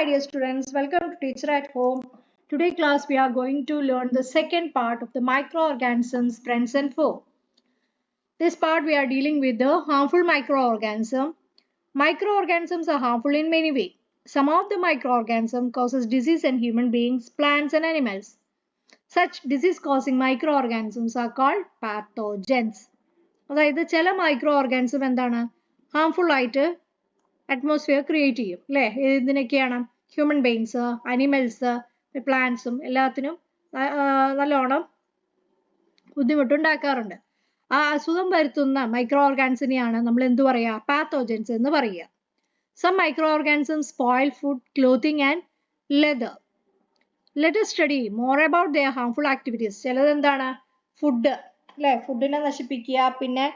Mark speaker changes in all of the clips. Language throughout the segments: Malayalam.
Speaker 1: my dear students, welcome to Teacher at Home. Today class we are going to learn the second part of the microorganisms, friends and foe. This part we are dealing with the harmful microorganism. Microorganisms are harmful in many ways. Some of the microorganisms causes disease in human beings, plants and animals. Such disease-causing microorganisms are called pathogens. അതായത് ചില മൈക്രോ ഓർഗാനിസം എന്താണ് ഹാംഫുൾ ആയിട്ട് അറ്റ്മോസ്ഫിയർ ക്രിയേറ്റ് ചെയ്യും അല്ലേ? ഇതിനൊക്കെയാണ് ഹ്യൂമൻ ബീങ്സ്, അനിമൽസ്, പ്ലാന്റ്സും എല്ലാത്തിനും നല്ലോണം ബുദ്ധിമുട്ടുണ്ടാക്കാറുണ്ട്. ആ അസുഖം വരുത്തുന്ന മൈക്രോ ഓർഗാനിസിനെയാണ് നമ്മൾ എന്ത് പറയുക? പാത്തോജൻസ് എന്ന് പറയുക. Some microorganisms spoil food, clothing and leather. Let us study more about their harmful activities. ചിലത് എന്താണ്? ഫുഡ് അല്ലേ? ഫുഡിനെ നശിപ്പിക്കുക, പിന്നെ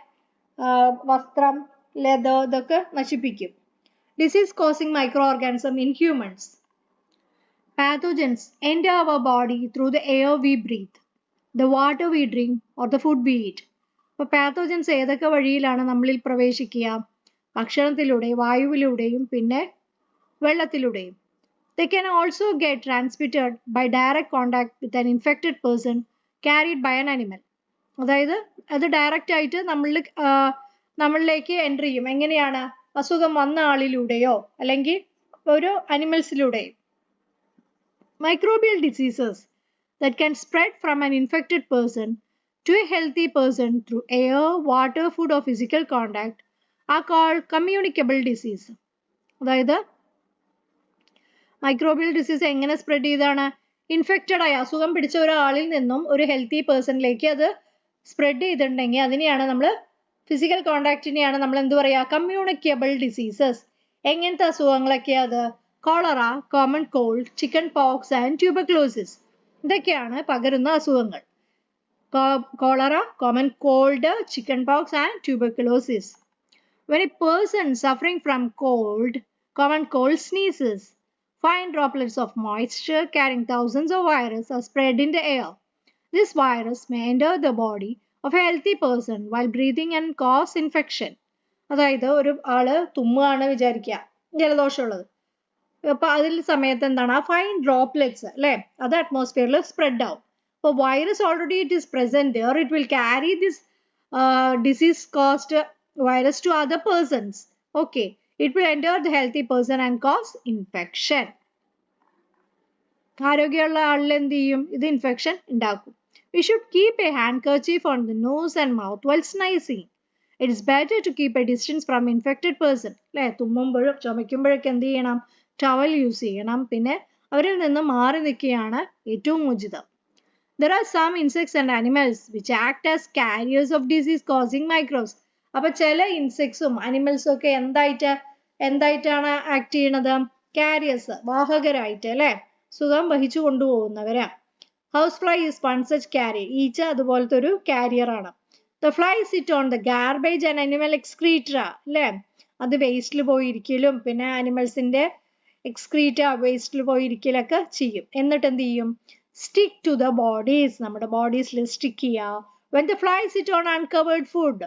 Speaker 1: വസ്ത്രം, ലെതർ ഇതൊക്കെ നശിപ്പിക്കും. Disease causing microorganism in humans. Pathogens enter our body through the air we breathe, the water we drink or the food we eat. അപ്പോൾ പാത്തോജൻസ് ഏതൊക്കെ വഴിയിലാണ് നമ്മളിൽ പ്രവേശിക്കുക? ഭക്ഷണത്തിലൂടെ, വായുവിലൂടെയും പിന്നെ വെള്ളത്തിലൂടെയും. They can also get transmitted by direct contact with an infected person carried by an animal. അതായത് അത് ഡയറക്റ്റ് ആയിട്ട് നമ്മളിലേക്ക് എൻ്റർ ചെയ്യും. എങ്ങനെയാണ്? അസുഖം വന്ന ആളിലൂടെയോ അല്ലെങ്കിൽ ഒരു അനിമൽസിലൂടെയോ. Microbial diseases that can spread from an infected person to a healthy person through air, water, food or physical contact are called communicable disease. അതായത് മൈക്രോബിയൽ ഡിസീസ് എങ്ങനെ സ്പ്രെഡ് ചെയ്താണ്? ഇൻഫെക്റ്റഡ് ആയ അസുഖം പിടിച്ച ഒരാളിൽ നിന്നും ഒരു ഹെൽത്തി പേഴ്സണിലേക്ക് അത് സ്പ്രെഡ് ചെയ്തിട്ടുണ്ടെങ്കിൽ അതിനെയാണ് നമ്മൾ ഫിസിക്കൽ കോണ്ടാക്റ്റിനെയാണ് നമ്മൾ എന്ത് പറയുക? Communicable diseases. എങ്ങനത്തെ അസുഖങ്ങളൊക്കെയാണ് അത്? Cholera, common called, chicken pox and tuberculosis. ഇതൊക്കെയാണ് പകരുന്ന അസുഖങ്ങൾ. Cholera, common called, chicken pox and tuberculosis. When a person suffering from common cold sneezes, fine droplets of moisture carrying thousands of viruses are spread in the air. This virus may enter the body of a healthy person while breathing and cause infection. അതായത് ഒരു ആള് തുമ്മുകയാണ് വിചാരിക്കുക, ജലദോഷമുള്ളത്. അപ്പോൾ അതിൽ സമയത്ത് എന്താണ്? ആ ഫൈൻ ഡ്രോപ്ലെറ്റ്സ് അല്ലേ, അത് അറ്റ്മോസ്ഫിയറിൽ സ്പ്രെഡ് ആവും. അപ്പോൾ virus already it is present there, it will carry this disease caused virus to other persons. Okay, it will enter the healthy person and cause infection. ആരോഗ്യമുള്ള ആളിൽ എന്ത് ചെയ്യും? ഇത് ഇൻഫെക്ഷൻ ഉണ്ടാക്കും. We should keep a handkerchief on the nose and mouth while sneezing. It is better to keep a distance from infected person. അല്ലേ? തുമ്മുമ്പോഴും ചുമയ്ക്കുമ്പോഴൊക്കെ എന്ത് ചെയ്യണം? ടവൽ യൂസ് ചെയ്യണം. പിന്നെ അവരിൽ നിന്ന് മാറി നിൽക്കുകയാണ് ഏറ്റവും ഉചിതം. There are some insects and animals which act as carriers of disease causing microbes. അപ്പൊ ചില ഇൻസെക്ട്സും അനിമൽസും ഒക്കെ എന്തായിട്ടാണ് ആക്ട് ചെയ്യണത്? കാരിയേഴ്സ്, വാഹകരായിട്ട് അല്ലെ, സുഖം വഹിച്ചു കൊണ്ടുപോകുന്നവരാ. House fly is one such carrier. ഈച്ച അതുപോലത്തെ ഒരു കാരിയർ ആണ്. The fly sit on the garbage and animal excreta അല്ലെ, അത് വേസ്റ്റിൽ പോയിരിക്കലും പിന്നെ അനിമൽസിന്റെ എക്സ്ക്രീറ്റ വേസ്റ്റിൽ പോയിരിക്കലൊക്കെ ചെയ്യും. എന്നിട്ട് എന്ത് ചെയ്യും? സ്റ്റിക്ക് ടു ദ ബോഡീസ്, നമ്മുടെ ബോഡീസിൽ സ്റ്റിക്ക് ചെയ്യുക. When the fly sit on uncovered food,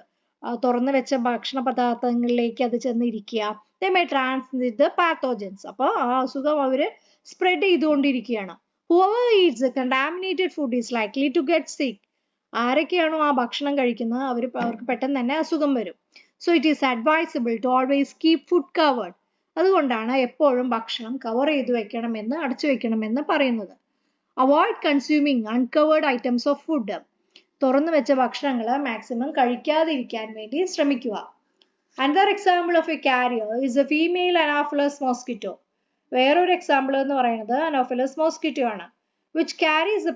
Speaker 1: തുറന്നു വെച്ച ഭക്ഷണ പദാർത്ഥങ്ങളിലേക്ക് അത് ചെന്നിരിക്കുക. They may transmit the pathogens. അപ്പോൾ ആ അസുഖം അവർ സ്പ്രെഡ് ചെയ്തുകൊണ്ടിരിക്കുകയാണ്. Whoever eats the contaminated food is likely to get sick. ആരൊക്കെയാണോ ആ ഭക്ഷണം കഴിക്കുന്നത് അവർക്ക് പെട്ടെന്ന് തന്നെ അസുഖം വരും. So it is advisable to always keep food covered. അതുകൊണ്ടാണ് എപ്പോഴും ഭക്ഷണം കവർ ചെയ്ത് വെക്കണമെന്ന്, അടച്ചു വെക്കണമെന്ന് പറയുന്നത്. Avoid consuming uncovered items of food. തുറന്നു വെച്ച ഭക്ഷണങ്ങൾ മാക്സിമം കഴിക്കാതിരിക്കാൻ വേണ്ടി ശ്രമിക്കുക. Another example of a carrier is a female Anopheles mosquito. വേറൊരു എക്സാമ്പിൾ എന്ന് പറയുന്നത് അനോഫിലസ് മോസ്കിറ്റോ ആണ്, which carries the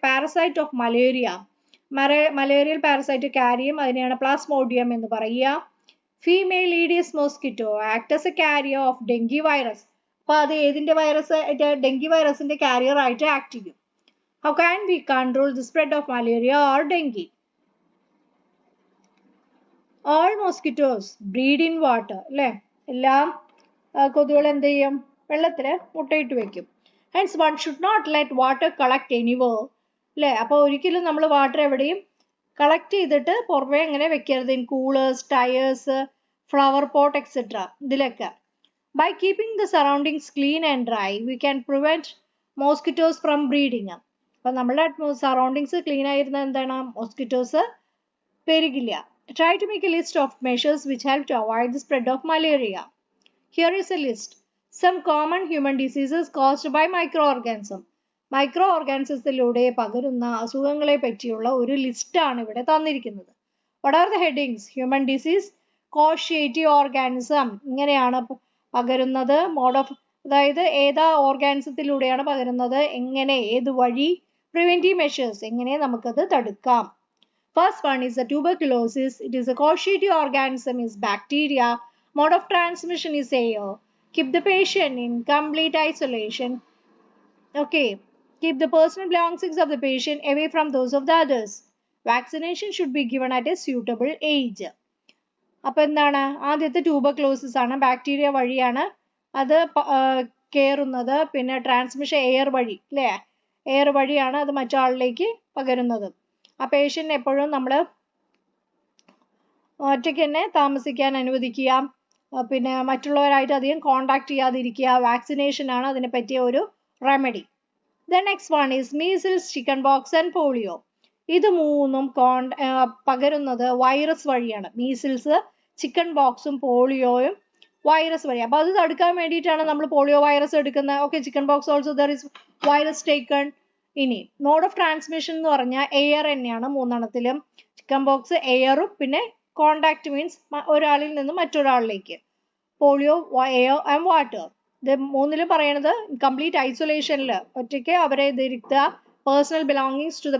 Speaker 1: parasite of malaria. Malarial parasite carry ചെയ്യും, അതിനെയാണ് പ്ലാസ്മോഡിയം എന്ന് പറയുക. Female aedes mosquito act as a carrier of dengue virus. അപ്പോൾ അത് ഏതിന്റെ വൈറസ്? ഡെങ്കി വൈറസിന്റെ കാരിയർ ആയിട്ട് ആക്ട് ചെയ്യും. How can we control the spread of malaria or dengue? All mosquitoes breed in water. അല്ലേ? എല്ലാം കൊതുകുകൾ എന്ത് ചെയ്യും? വെള്ളത്തിൽ മുട്ടയിട്ട് വെക്കും. Hence one should not let water collect anywhere. അല്ലേ? അപ്പോൾ ഒരിക്കലും നമ്മൾ വാട്ടർ എവിടെയും കളക്ട് ചെയ്തിട്ട് പുറമേ അങ്ങനെ വെക്കരുത്. In coolers, tyres, flower pot etcetera ഇതിലൊക്കെ. By keeping the surroundings clean and dry, we can prevent mosquitoes from breeding. അപ്പോൾ നമ്മുടെ സറൗണ്ടിങ്സ് ക്ലീൻ ആയിരുന്ന എന്താണ് mosquitoes പെരുകില്ല. Try to make a list of measures which help to avoid the spread of malaria. Here is a list. Some common human diseases caused by microorganisms. മൈക്രോഓർഗാനിസത്തിലൂടെ പകരുന്ന അസുഖങ്ങളെ പറ്റിയുള്ള ഒരു ലിസ്റ്റാണ് ഇവിടെ തന്നിരിക്കുന്നത്. What are the headings? Human disease, causative organism, ഇങ്ങനെയാണ് പകരുന്നത്. മോഡ് ഓഫ്, അതായത് ഏതാ ഓർഗാനിസത്തിലൂടെയാണ് പകരുന്നത്, എങ്ങനെ, ഏത് വഴി, പ്രിവെന്റീവ് മെഷേഴ്സ്, എങ്ങനെ നമുക്കത് തടുക്കാം. First one is the tuberculosis. It is a causative organism, is bacteria. Mode of transmission is air. Keep the patient in complete isolation. Okay. Keep the personal belongings of the patient away from those of the others. Vaccination should be given at a suitable age. അപ്പോൾ എന്താണ്, ആദ്യത്തെ ട്യൂബർക്ലോസിസ് ആണ്, ബാക്ടീരിയ വഴിയാണ് അത് കയറുന്നത്. പിന്നെ ട്രാൻസ്മിഷൻ എയർ വഴി, അല്ലേ, എയർ വഴിയാണ് അത് മറ്റാളിലേക്ക് പകരുന്നത്. ആ പേഷ്യൻ്റ് എപ്പോഴും നമ്മൾ ഒറ്റയ്ക്ക് തന്നെ താമസിക്കാൻ അനുവദിക്കുക, പിന്നെ മറ്റുള്ളവരായിട്ട് അധികം കോണ്ടാക്ട് ചെയ്യാതിരിക്കുക. വാക്സിനേഷൻ ആണ് അതിനെ പറ്റിയ ഒരു remedy. The next one is measles, chickenpox and polio. ഇത് മൂന്നും പകരുന്നത് വൈറസ് വഴിയാണ്. മീസിൽസ്, ചിക്കൻ ബോക്സും പോളിയോയും വൈറസ് വഴി. അപ്പോൾ അത് തടുക്കാൻ വേണ്ടിയിട്ടാണ് നമ്മൾ പോളിയോ വൈറസ് എടുക്കുന്നത്. Okay, chicken box also there is virus taken. ഇനി മോഡ് ഓഫ് ട്രാൻസ്മിഷൻ എന്ന് പറഞ്ഞാൽ എയർ തന്നെയാണ് മൂന്നെണ്ണത്തിലും. ചിക്കൻ ബോക്സ് എയറും, പിന്നെ കോണ്ടാക്ട് മീൻസ് ഒരാളിൽ നിന്ന് മറ്റൊരാളിലേക്ക്. Polio air and water. ഇത് മൂന്നിലും പറയണത് കംപ്ലീറ്റ് ഐസൊലേഷനിൽ ഒറ്റയ്ക്ക് അവരെ ഇരുത്തുക, പേഴ്സണൽ ബിലോങ്ങിങ്സ് ടു ദ.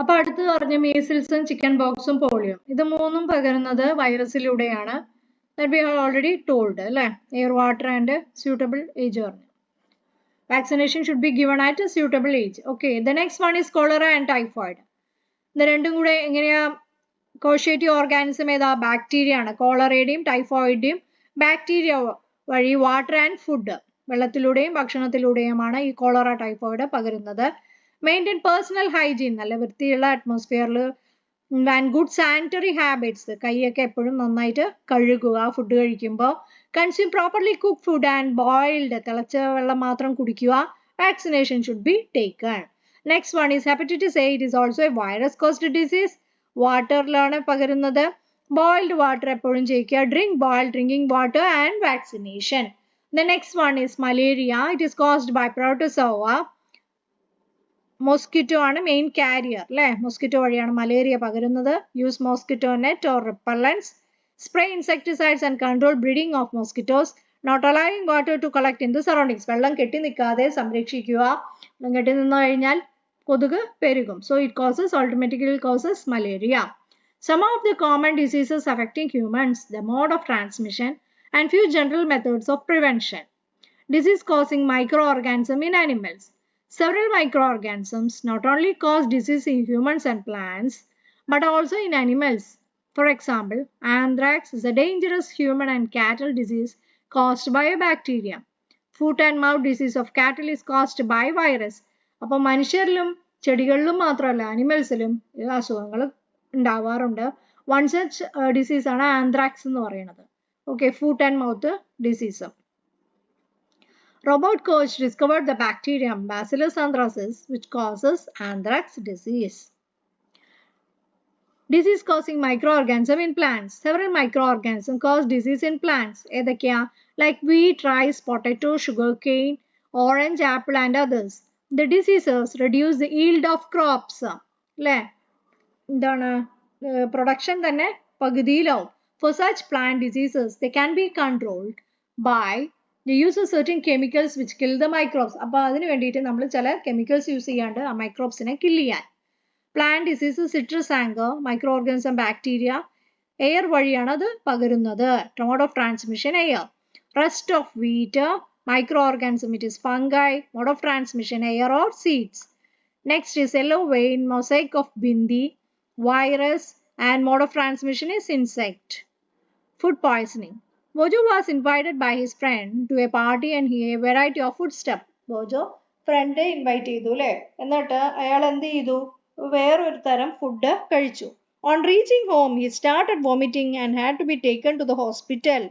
Speaker 1: അപ്പൊ അടുത്ത് പറഞ്ഞ മീസിൽസും ചിക്കൻ ബോക്സും പോളിയോ, ഇത് മൂന്നും പകരുന്നത് വൈറസിലൂടെയാണ്. That we have already told, അല്ലേ, air, water and suitable age പറഞ്ഞു. Vaccination should be given at a suitable age. Okay, the next one is cholera and typhoid. ഇത് രണ്ടും കൂടെ എങ്ങനെയാ, കോഷേറ്റീവ് ഓർഗാനിസം ഏതാ, ബാക്ടീരിയ ആണ്. കോളറയുടെയും ടൈഫോയിഡിന്റെയും ബാക്ടീരിയ വഴി വാട്ടർ ആൻഡ് ഫുഡ്, വെള്ളത്തിലൂടെയും ഭക്ഷണത്തിലൂടെയുമാണ് ഈ കോളറ, ടൈഫോയിഡ് പകരുന്നത്. മെയിൻറ്റെയിൻ പേഴ്സണൽ ഹൈജീൻ, നല്ല വൃത്തിയുള്ള അറ്റ്മോസ്ഫിയറിൽ, ആൻഡ് ഗുഡ് സാനിറ്ററി ഹാബിറ്റ്സ്, കൈയൊക്കെ എപ്പോഴും നന്നായിട്ട് കഴുകുക ഫുഡ് കഴിക്കുമ്പോൾ. Consume properly cook food and boiled, തിളച്ച വെള്ളം മാത്രം കുടിക്കുക. Vaccination should be taken. Next one is hepatitis A. It is also a virus caused disease. വാട്ടറിലാണ് പകരുന്നത്. ബോയിൽഡ് വാട്ടർ എപ്പോഴും ചെയ്യിക്കുക. Drink boiled drinking water and vaccination. The next one is malaria. It is caused by protozoa. Mosquito ആണ് മെയിൻ കാരിയർ, അല്ലേ, മോസ്കിറ്റോ വഴിയാണ് മലേറിയ പകരുന്നത്. Use mosquito net or repellents. Spray insecticides and control breeding of mosquitoes. Not allowing water to collect in the surroundings. വെള്ളം കെട്ടി നിൽക്കാതെ സംരക്ഷിക്കുക. വെള്ളം കെട്ടി നിന്ന് കഴിഞ്ഞാൽ കൊതുക് പെരുകും. So it causes, automatically causes malaria. Some of the common diseases affecting humans, the mode of transmission, and few general methods of prevention. Disease causing microorganisms in animals. Several microorganisms not only cause disease in humans and plants, but also in animals. For example, anthrax is a dangerous human and cattle disease caused by a bacteria. Foot and mouth disease of cattle is caused by virus. അപ്പോൾ മനുഷ്യരിലും ചെടികളിലും മാത്രമല്ല ആനിമൽസിലും ഈ അസുഖങ്ങൾ ഉണ്ടാവാറുണ്ട്. വൺ സച്ച് ഡിസീസാണ് ആന്ത്രാക്സ് എന്ന് പറയുന്നത്. Okay, foot and mouth disease. Robert Koch discovered the bacterium Bacillus anthracis, which causes anthrax disease. Disease causing microorganisms in plants. Several microorganisms cause disease in plants. ഏതൊക്കെയാ? Like wheat, rice, potato, sugarcane, orange, apple and others. The diseases reduce the yield of crops. അല്ലേ, എന്താണ്, പ്രൊഡക്ഷൻ തന്നെ പകുതിയിലാവും. For such plant diseases, they can be controlled by the use of certain chemicals which kill the microbes. അപ്പോൾ അതിന് വേണ്ടിയിട്ട് നമ്മൾ ചില കെമിക്കൽസ് യൂസ് ചെയ്യാണ്ട് ആ മൈക്രോബ്സിനെ കില്ല് ചെയ്യാൻ. Plant diseases, citrus canker, microorganism, bacteria, air വഴിയാണ് അത് പകരുന്നത്. Mode of transmission air. Rust of wheat, microorganism, it is fungi. Mode of transmission air or seeds. Next is yellow vein mosaic of bindi, virus, and mode of transmission is insect. Food poisoning. Bojo was invited by his friend to a party and he ate a variety of food stuff. Bojo friend invite ചെയ്തു, അല്ലേ, എന്നിട്ട് അയാൾ എന്ത് ചെയ്തു, വേറൊരു തരം ഫുഡ് കഴിച്ചു. On reaching home, he started vomiting and had to be taken to the hospital.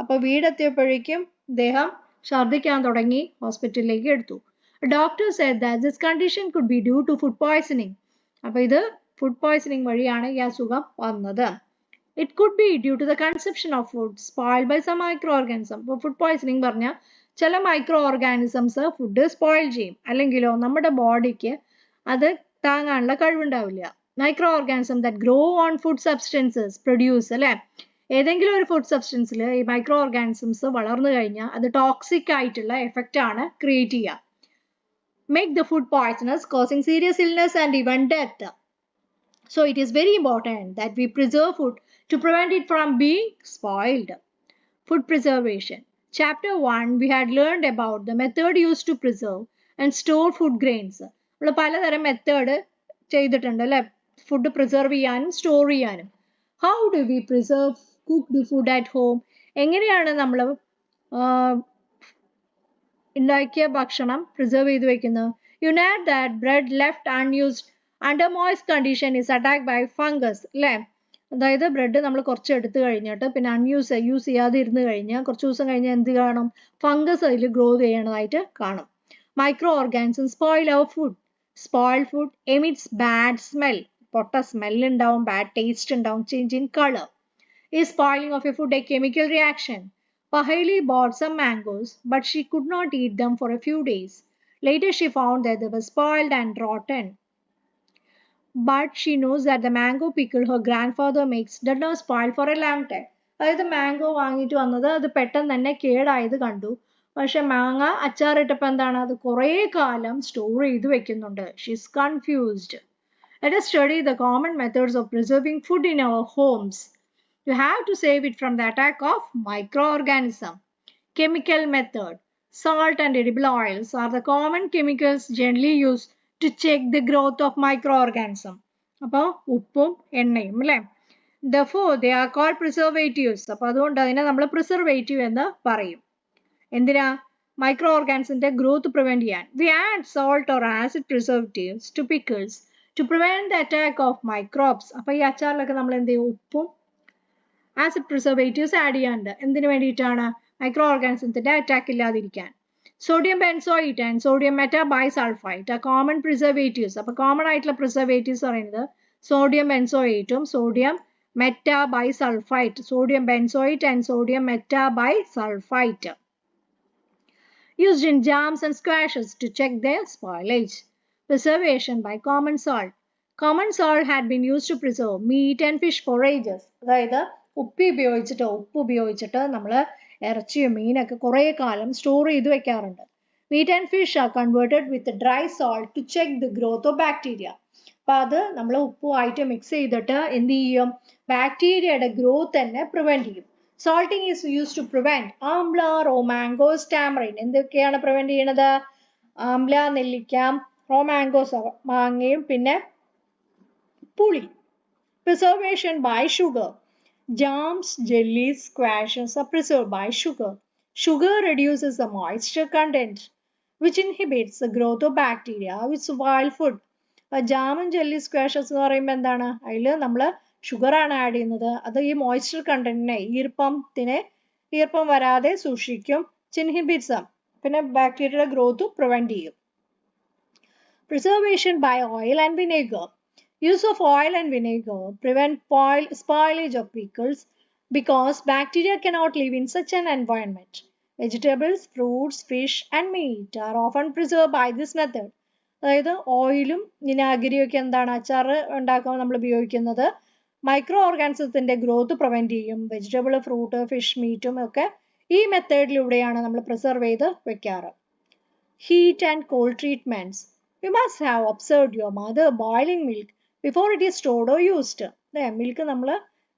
Speaker 1: അപ്പോൾ വീടെത്തിയപ്പോഴേക്കും അദ്ദേഹം ഛർദ്ദിക്കാൻ തുടങ്ങി, ഹോസ്പിറ്റലിലേക്ക് എടുത്തു. Doctor said that this condition could be due to food poisoning. അപ്പോൾ ഇത് ഫുഡ് പോയ്സണിങ് വഴിയാണ് ഈ അസുഖം വന്നത്. It could be due to the conception of food spoiled by some microorganism. ഇപ്പോൾ ഫുഡ് പോയ്സണിങ് പറഞ്ഞാൽ ചില മൈക്രോ ഓർഗാനിസംസ് ഫുഡ് സ്പോയിൽ ചെയ്യും, അല്ലെങ്കിലോ നമ്മുടെ ബോഡിക്ക് അത് താങ്ങാനുള്ള കഴിവുണ്ടാവില്ല. Micro organism that grow on food substances produce, അല്ലെ, ഏതെങ്കിലും ഒരു ഫുഡ് സബ്സ്റ്റൻസിൽ ഈ മൈക്രോ ഓർഗാനിസംസ് വളർന്നു കഴിഞ്ഞാൽ അത് ടോക്സിക് ആയിട്ടുള്ള എഫക്റ്റ് ആണ് ക്രിയേറ്റ് ചെയ്യുക. Make the food poisonous, causing serious illness and even death. So it is very important that we preserve food to prevent it from being spoiled. Food preservation. Chapter 1, we had learned about the method used to preserve and store food grains. നമ്മൾ പലതരം മെത്തേഡ് ചെയ്തിട്ടുണ്ട് അല്ലേ, ഫുഡ് പ്രിസർവ് ചെയ്യാനും സ്റ്റോർ ചെയ്യാനും. How do we preserve cooked food at home? എങ്ങനെയാണ് നമ്മൾ ഉണ്ടാക്കിയ ഭക്ഷണം പ്രിസർവ് ചെയ്ത് വെക്കുന്നത്? You note that bread left unused under moist condition is attacked by fungus, അല്ലേ? അതായത് ബ്രെഡ് നമ്മൾ കുറച്ച് എടുത്തു കഴിഞ്ഞിട്ട് പിന്നെ യൂസ് ചെയ്യാതെ ഇരുന്ന് കഴിഞ്ഞാൽ കുറച്ച് ദിവസം കഴിഞ്ഞാൽ എന്ത് കാണും? ഫംഗസ് അതിൽ ഗ്രോ ചെയ്യണതായിട്ട് കാണും. Micro organism spoil our food. Spoiled food emits bad smell. പൊട്ട സ്മെൽ ഉണ്ടാവും, ബാഡ് ടേസ്റ്റ് ഉണ്ടാവും, change in colour. Is spoiling of a food a chemical reaction? Paheli bought some mangoes, but she could not eat them for a few days. Later she found that they were spoiled and rotten. But she knows that the mango pickle her grandfather makes does not spoil for a long time. അതായത് മാംഗോ വാങ്ങിയിട്ട് വന്നത് അത് പെട്ടെന്ന് തന്നെ കേടായത് കണ്ടു. പക്ഷെ മാങ്ങ അച്ചാറിട്ടപ്പോൾ എന്താണ്, അത് കുറേ കാലം സ്റ്റോർ ചെയ്ത് വെക്കുന്നുണ്ട്. She's confused. Let us study the common methods of preserving food in our homes. You have to save it from the attack of microorganisms. Chemical method. Salt and edible oils are the common chemicals generally used to check the growth of microorganisms. അപ്പോൾ ഉപ്പും എണ്ണയും അല്ലേ, therefore they are called preservatives. അപ്പോൾ അതുകൊണ്ട് അതിനെ നമ്മൾ പ്രിസർവേറ്റീവ് എന്ന് പറയും. എന്തിനാ? മൈക്രോ ഓർഗാനിസത്തിന്റെ ഗ്രോത്ത് പ്രിവെന്റ് ചെയ്യാൻ. We add salt or acid preservatives to pickles to prevent the attack of microbes. അപ്പോൾ ഈ അച്ചാറിലൊക്കെ നമ്മൾ എന്ത് ചെയ്യും? ഉപ്പും ആസിഡ് പ്രിസർവേറ്റീവ്സ് ആഡ് ചെയ്യാറുണ്ട്. എന്തിനു വേണ്ടിയിട്ടാണ്? മൈക്രോ ഓർഗാനിസത്തിന്റെ അറ്റാക്ക് ഇല്ലാതിരിക്കാൻ. Sodium benzoate and sodium metabisulphite common preservatives. അപ്പോൾ കോമൺ ആയിട്ടുള്ള പ്രിസർവേറ്റീവ്സ് പറയുന്നത് സോഡിയം ബെൻസോയേറ്റും sodium metabisulphite. Sodium benzoate and sodium metabisulphite used in jams and squashes to check their spoilage. Preservation by common salt. Common salt had been used to preserve meat and fish for ages. അതായത് ഉപ്പ് ഉപയോഗിച്ചിട്ട് നമ്മൾ ഇറച്ചിയും മീനൊക്കെ കുറേ കാലം സ്റ്റോർ ചെയ്ത് വെക്കാറുണ്ട്. Meat and fish are converted with dry salt to check the growth of bacteria. അപ്പം അത് നമ്മൾ ഉപ്പുമായിട്ട് മിക്സ് ചെയ്തിട്ട് എന്ത് ചെയ്യും? ബാക്ടീരിയയുടെ ഗ്രോത്ത് തന്നെ പ്രിവെന്റ് ചെയ്യും. Salting is used to prevent amla, റോമാങ്കോസ്, ടാമറിൻ. എന്തൊക്കെയാണ് പ്രിവെന്റ് ചെയ്യണത്? ആംബ്ല, നെല്ലിക്ക, റോമാങ്കോസ് മാങ്ങയും പിന്നെ പുളി. Preservation by sugar. Jams, jellies, squashes are preserved by sugar. Sugar reduces the moisture content, which inhibits the growth of bacteria which spoil food. ജാമും ജെല്ലി സ്ക്വാഷസ് എന്ന് പറയുമ്പോൾ എന്താണ്? അതിൽ നമ്മൾ ഷുഗർ ആണ് ആഡ് ചെയ്യുന്നത്. അത് ഈ മോയ്സ്ചർ കണ്ടന്റിനെ, ഈർപ്പം വരാതെ സൂക്ഷിക്കും. ഇൻഹിബിറ്റ്സ്, പിന്നെ ബാക്ടീരിയയുടെ ഗ്രോത്ത് പ്രിവെന്റ് ചെയ്യും. Preservation by oil and vinegar. Use of oil and vinegar prevent spoilage of pickles because bacteria cannot live in such an environment. Vegetables, fruits, fish and meat are often preserved by this method. അതായത് ഓയിലും വിനാഗിരിയും ഒക്കെ എന്താണ്? അച്ചാർ ഉണ്ടാക്കാൻ നമ്മൾ ഉപയോഗിക്കുന്നത് മൈക്രോ ഓർഗാനിസത്തിന്റെ ഗ്രോത്ത് പ്രിവെന്റ് ചെയ്യും. വെജിറ്റബിൾ, ഫ്രൂട്ട്, ഫിഷ്, മീറ്റും ഒക്കെ ഈ മെത്തേഡിലൂടെയാണ് നമ്മൾ പ്രിസർവ് ചെയ്ത് വെക്കാറ്. Heat and called treatments. You must have observed your mother boiling milk before it is stored or used. Milk നമ്മൾ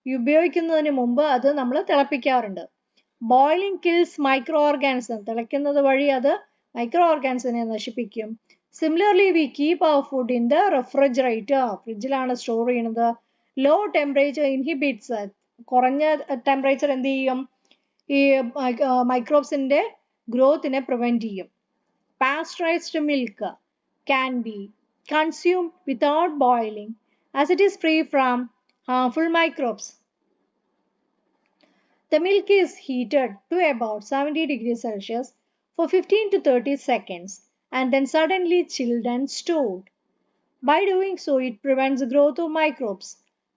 Speaker 1: ഉപയോഗിക്കുന്നതിന് മുമ്പ് അത് നമ്മൾ തിളപ്പിക്കാറുണ്ട്. Boiling kills micro organism. തിളയ്ക്കുന്നത് വഴി അത് മൈക്രോ ഓർഗാനിസത്തിനെ നശിപ്പിക്കും. Similarly we keep our food in the refrigerator. ഫ്രിഡ്ജിലാണ് സ്റ്റോർ ചെയ്യുന്നത്. Low temperature inhibits. കുറഞ്ഞ ടെമ്പറേച്ചർ എന്ത് ചെയ്യും? ഈ മൈക്രോബ്സിന്റെ ഗ്രോത്തിനെ പ്രിവെന്റ് ചെയ്യും. Pasteurized milk can be consumed without boiling as it is free from harmful microbes. The milk is heated to about 70 degrees Celsius for 15 to 30 seconds and then suddenly chilled and stored. By doing so, it prevents the growth of microbes.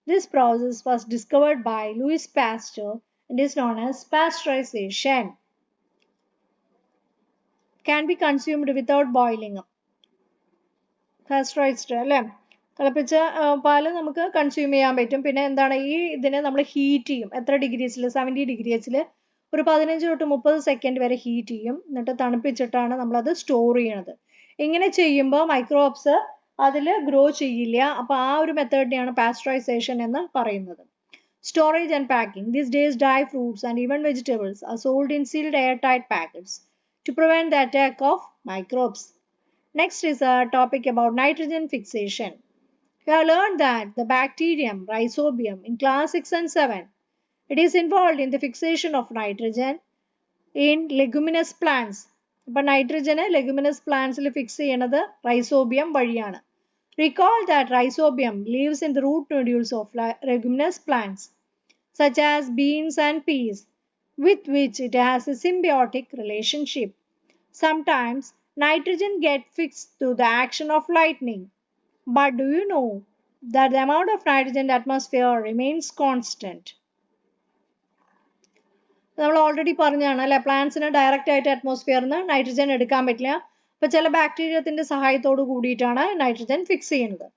Speaker 1: This process was discovered by Louis Pasteur and is known as pasteurization. Can be consumed without boiling. Pasteurised അല്ലേ തിളപ്പിച്ച പാല് നമുക്ക് കൺസ്യൂം ചെയ്യാൻ പറ്റും. പിന്നെ എന്താണ് ഇതിനെ നമ്മൾ ഹീറ്റ് ചെയ്യും. എത്ര ഡിഗ്രീസിൽ? 70 ഡിഗ്രീസിൽ ഒരു 15 തൊട്ട് 30 സെക്കൻഡ് വരെ ഹീറ്റ് ചെയ്യും. എന്നിട്ട് തണുപ്പിച്ചിട്ടാണ് നമ്മളത് സ്റ്റോർ ചെയ്യണത്. ഇങ്ങനെ ചെയ്യുമ്പോൾ മൈക്രോബ്സ് അതിൽ ഗ്രോ ചെയ്യില്ല. അപ്പോൾ ആ ഒരു മെത്തേഡിനെയാണ് പാസ്ചറൈസേഷൻ എന്ന് പറയുന്നത്. Storage and packing. These days, dry fruits and even vegetables are sold in sealed airtight packets to prevent the attack of microbes. Next is a topic about nitrogen fixation. We have learned that the bacterium Rhizobium in class 6 and 7, it is involved in the fixation of nitrogen in leguminous plants. അപ്പോൾ nitrogen leguminous plants fix ചെയ്യുന്നത് Rhizobium വഴിയാണ്. Recall that Rhizobium lives in the root nodules of leguminous plants such as beans and peas, with which it has a symbiotic relationship. Sometimes nitrogen gets fixed through the action of lightning. But do you know that the amount of nitrogen in the atmosphere remains constant? നമ്മൾ ഓൾറെഡി പറഞ്ഞാണ് അല്ലെ, പ്ലാന്റ്സിന് ഡയറക്റ്റ് ആയിട്ട് അറ്റ്മോസ്ഫിയറിൽ നിന്ന് നൈട്രജൻ എടുക്കാൻ പറ്റില്ല. അപ്പോൾ ചില ബാക്ടീരിയത്തിന്റെ സഹായത്തോട് കൂടിയിട്ടാണ് നൈട്രജൻ ഫിക്സ് ചെയ്യുന്നത്.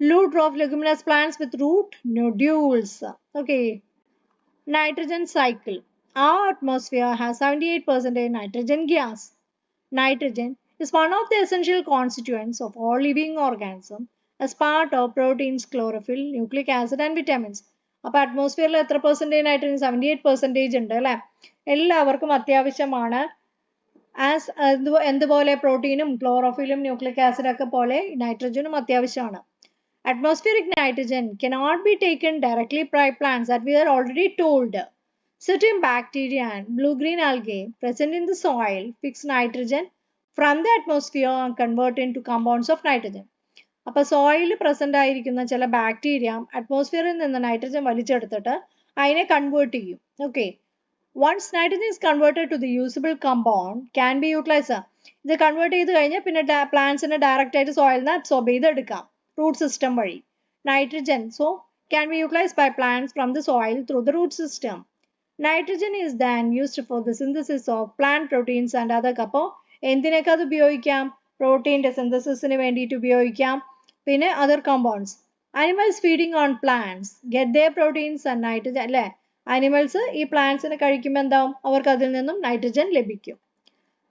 Speaker 1: Root of leguminous plants with root nodules. Okay. Nitrogen cycle. Our atmosphere has 78% nitrogen gas. Nitrogen is one of the essential constituents of all living organisms as part of proteins, chlorophyll, nucleic acid and vitamins. അപ്പോൾ അറ്റ്മോസ്ഫിയറിൽ എത്ര പെർസെൻറ്റേജ് നൈട്രജൻ? 78% ഉണ്ട് അല്ലേ. എല്ലാവർക്കും അത്യാവശ്യമാണ്. ആസ് എന്തുപോലെ പ്രോട്ടീനും ക്ലോറോഫിലും ന്യൂക്ലിക് ആസിഡൊക്കെ പോലെ നൈട്രജനും അത്യാവശ്യമാണ്. Atmospheric nitrogen cannot be taken directly by plants, that we are already told. Certain bacteria and blue-green algae present in the soil fix nitrogen from the atmosphere and convert into compounds of nitrogen. അപ്പോൾ സോയിൽ പ്രസന്റ് ആയിരിക്കുന്ന ചില ബാക്ടീരിയ അറ്റ്മോസ്ഫിയറിൽ നിന്ന് നൈട്രജൻ വലിച്ചെടുത്തിട്ട് അതിനെ കൺവേർട്ട് ചെയ്യും. Okay. Once nitrogen is converted to the usable compound can be utilise. ഇത് കൺവേർട്ട് ചെയ്ത് കഴിഞ്ഞാൽ പിന്നെ പ്ലാന്റ്സിനെ ഡയറക്റ്റ് ആയിട്ട് സോയിലിൽ നിന്ന് അബ്സോർബ് ചെയ്തെടുക്കാം root system വഴി. Nitrogen can be utilized by plants from the soil through the root system. Nitrogen is then used for the synthesis of plant proteins and other. അപ്പോൾ എന്തിനൊക്കെ അത് ഉപയോഗിക്കാം? പ്രോട്ടീൻ്റെ സിന്തസിസിന് വേണ്ടിയിട്ട് ഉപയോഗിക്കാം. പിന്നെ other compounds. Animals feeding on plants get their proteins and nitrogen അല്ലേ. അനിമൽസ് ഈ പ്ലാന്റ്സിനെ കഴിക്കുമ്പോൾ എന്താവും? അവർക്ക് അതിൽ നിന്നും നൈട്രജൻ ലഭിക്കും.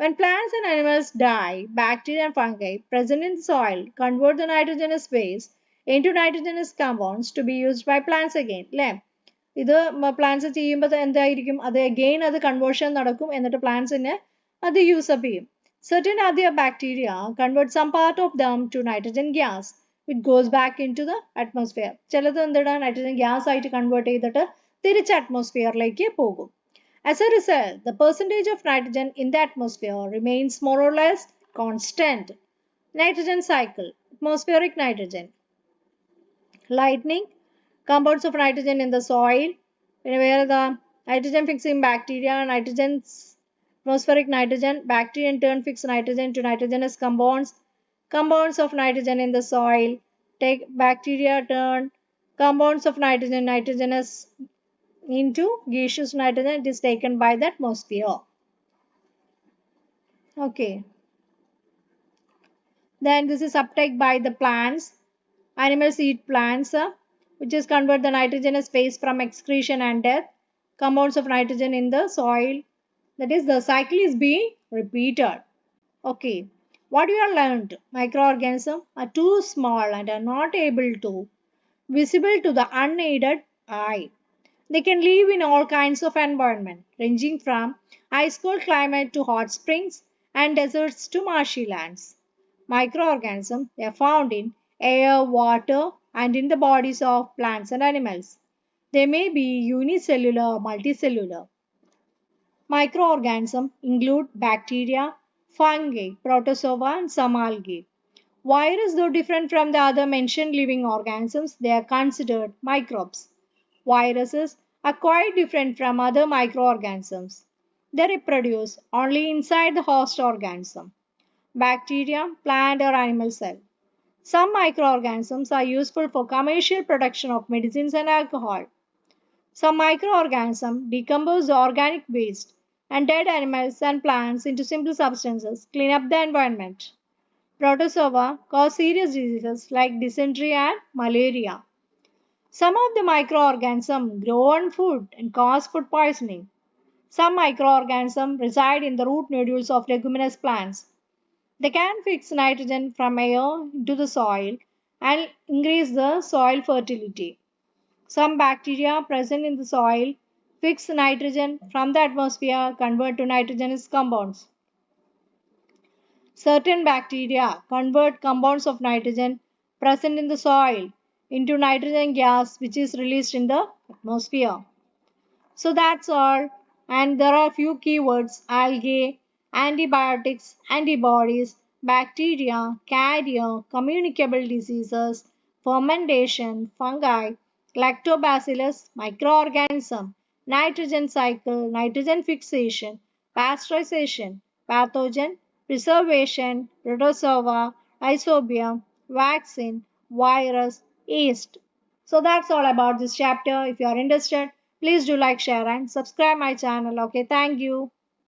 Speaker 1: When plants and animals die, bacteria and fungi present in the soil convert the nitrogenous waste into nitrogenous compounds to be used by plants again. അല്ലേ, ഇത് പ്ലാന്റ്സ് ചെയ്യുമ്പോൾ എന്തായിരിക്കും? അത് അഗെയിൻ അത് കൺവേർഷൻ നടക്കും. എന്നിട്ട് പ്ലാന്റ്സിന് അത് യൂസപ്പ് ചെയ്യും. Certain other bacteria convert some part of them to nitrogen gas, which goes back into the atmosphere. ചിലത് എന്താണ്? നൈട്രജൻ ഗ്യാസ് ആയിട്ട് കൺവേർട്ട് ചെയ്തിട്ട് തിരിച്ച് അറ്റ്മോസ്ഫിയറിലേക്ക് പോകും. As a result, the percentage of nitrogen in the atmosphere remains more or less constant. Nitrogen cycle. Atmospheric nitrogen. Lightning. Compounds of nitrogen in the soil. Where the nitrogen fixing bacteria, atmospheric nitrogen. Bacteria in turn fix nitrogen to nitrogenous compounds. Compounds of nitrogen in the soil. Take bacteria turn compounds of nitrogenous into gaseous nitrogen. It is taken by the atmosphere. Okay. Then this is uptake by the plants. Animals eat plants, which is convert the nitrogenous waste from excretion and death. Compounds of nitrogen in the soil. That is, the cycle is being repeated. Okay. What we have learned? Microorganisms are too small and are not able to visible to the unaided eye. They can live in all kinds of environment, ranging from ice cold climate to hot springs and deserts to marshy lands. Microorganisms are found in air, water, and in the bodies of plants and animals. They may be unicellular or multicellular. Microorganisms include bacteria, fungi, protozoa, and some algae. Viruses, though different from the other mentioned living organisms, they are considered microbes. Viruses are quite different from other microorganisms. They reproduce only inside the host organism, bacteria, plant, or animal cell. Some microorganisms are useful for commercial production of medicines and alcohol. Some microorganisms decompose the organic waste and dead animals and plants into simple substances, clean up the environment. Protozoa cause serious diseases like dysentery and malaria. Some of the microorganisms grow on food and cause food poisoning. Some microorganisms reside in the root nodules of leguminous plants. They can fix nitrogen from air into the soil and increase the soil fertility. Some bacteria present in the soil fix nitrogen from the atmosphere, convert to nitrogenous compounds. Certain bacteria convert compounds of nitrogen present in the soil into nitrogen gas which is released in the atmosphere. So that's all. And there are a few keywords: algae, antibiotics, antibodies, bacteria, carrier, communicable diseases, fermentation, fungi, lactobacillus, microorganism, nitrogen cycle, nitrogen fixation, pasteurization, pathogen, preservation, protozoa, isobium, vaccine, virus, yeast. So that's all about this chapter. If you are interested, please do like, share, and subscribe my channel. Okay, thank you.